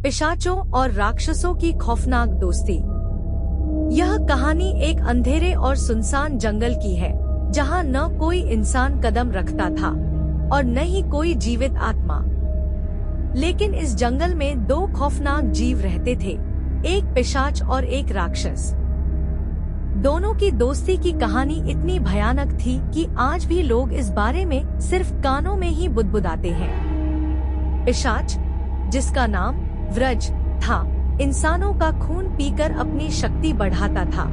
पिशाचों और राक्षसों की खौफनाक दोस्ती। यह कहानी एक अंधेरे और सुनसान जंगल की है, जहां न कोई इंसान कदम रखता था और न ही कोई जीवित आत्मा। लेकिन इस जंगल में दो खौफनाक जीव रहते थे, एक पिशाच और एक राक्षस। दोनों की दोस्ती की कहानी इतनी भयानक थी कि आज भी लोग इस बारे में सिर्फ कानों में ही बुदबुदाते हैं। पिशाच, जिसका नाम व्रज था, इंसानों का खून पीकर अपनी शक्ति बढ़ाता था।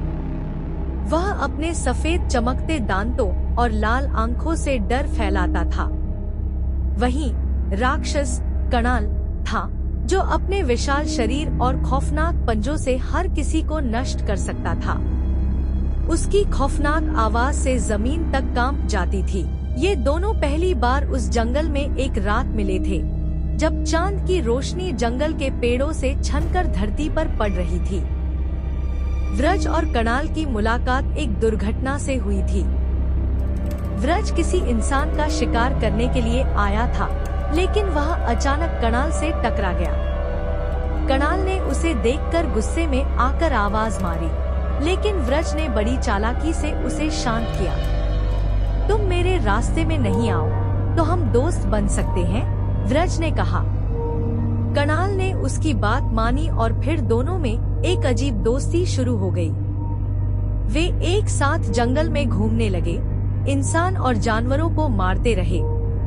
वह अपने सफेद चमकते दांतों और लाल आंखों से डर फैलाता था। वहीं राक्षस कणाल था, जो अपने विशाल शरीर और खौफनाक पंजों से हर किसी को नष्ट कर सकता था। उसकी खौफनाक आवाज से जमीन तक कांप जाती थी। ये दोनों पहली बार उस जंगल में एक रात मिले थे, जब चांद की रोशनी जंगल के पेड़ों से छनकर धरती पर पड़ रही थी। व्रज और कणाल की मुलाकात एक दुर्घटना से हुई थी। व्रज किसी इंसान का शिकार करने के लिए आया था, लेकिन वह अचानक कणाल से टकरा गया। कणाल ने उसे देखकर गुस्से में आकर आवाज मारी, लेकिन व्रज ने बड़ी चालाकी से उसे शांत किया। तुम मेरे रास्ते में नहीं आओ तो हम दोस्त बन सकते हैं, व्रज ने कहा। कणाल ने उसकी बात मानी और फिर दोनों में एक अजीब दोस्ती शुरू हो गई। वे एक साथ जंगल में घूमने लगे, इंसान और जानवरों को मारते रहे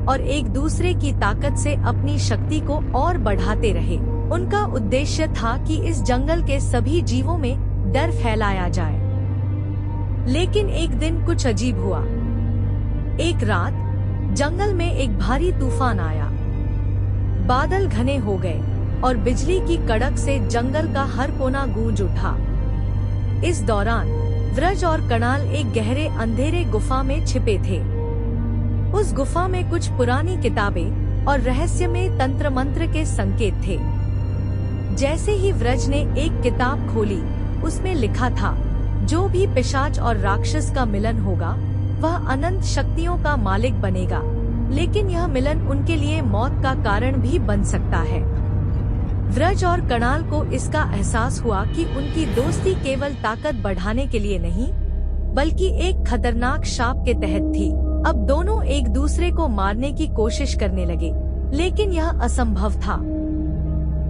और एक दूसरे की ताकत से अपनी शक्ति को और बढ़ाते रहे। उनका उद्देश्य था कि इस जंगल के सभी जीवों में डर फैलाया जाए। लेकिन एक दिन कुछ अजीब हुआ। एक रात जंगल में एक भारी तूफान आया। बादल घने हो गए और बिजली की कड़क से जंगल का हर कोना गूंज उठा। इस दौरान व्रज और कणाल एक गहरे अंधेरे गुफा में छिपे थे। उस गुफा में कुछ पुरानी किताबें और रहस्यमय तंत्र मंत्र के संकेत थे। जैसे ही व्रज ने एक किताब खोली, उसमें लिखा था, जो भी पिशाच और राक्षस का मिलन होगा, वह अनंत शक्तियों का मालिक बनेगा, लेकिन यह मिलन उनके लिए मौत का कारण भी बन सकता है। व्रज और कणाल को इसका एहसास हुआ कि उनकी दोस्ती केवल ताकत बढ़ाने के लिए नहीं, बल्कि एक खतरनाक शाप के तहत थी। अब दोनों एक दूसरे को मारने की कोशिश करने लगे, लेकिन यह असंभव था,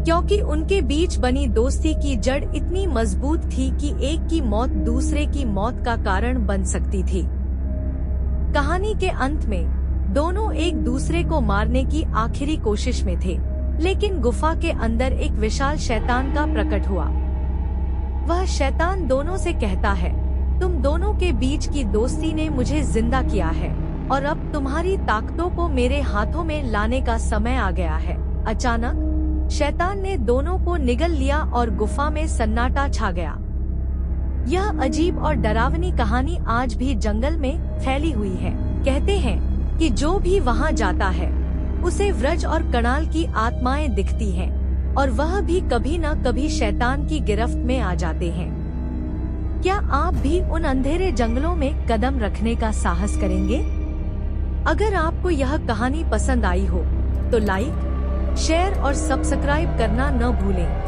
क्योंकि उनके बीच बनी दोस्ती की जड़ इतनी मजबूत थी कि एक की मौत दूसरे की मौत का कारण बन सकती थी। कहानी के अंत में दोनों एक दूसरे को मारने की आखिरी कोशिश में थे, लेकिन गुफा के अंदर एक विशाल शैतान का प्रकट हुआ। वह शैतान दोनों से कहता है, तुम दोनों के बीच की दोस्ती ने मुझे जिंदा किया है और अब तुम्हारी ताकतों को मेरे हाथों में लाने का समय आ गया है। अचानक शैतान ने दोनों को निगल लिया और गुफा में सन्नाटा छा गया। यह अजीब और डरावनी कहानी आज भी जंगल में फैली हुई है। कहते हैं कि जो भी वहां जाता है, उसे व्रज और कणाल की आत्माएं दिखती हैं और वह भी कभी न कभी शैतान की गिरफ्त में आ जाते हैं। क्या आप भी उन अंधेरे जंगलों में कदम रखने का साहस करेंगे? अगर आपको यह कहानी पसंद आई हो तो लाइक, शेयर और सब्सक्राइब करना न भूलें।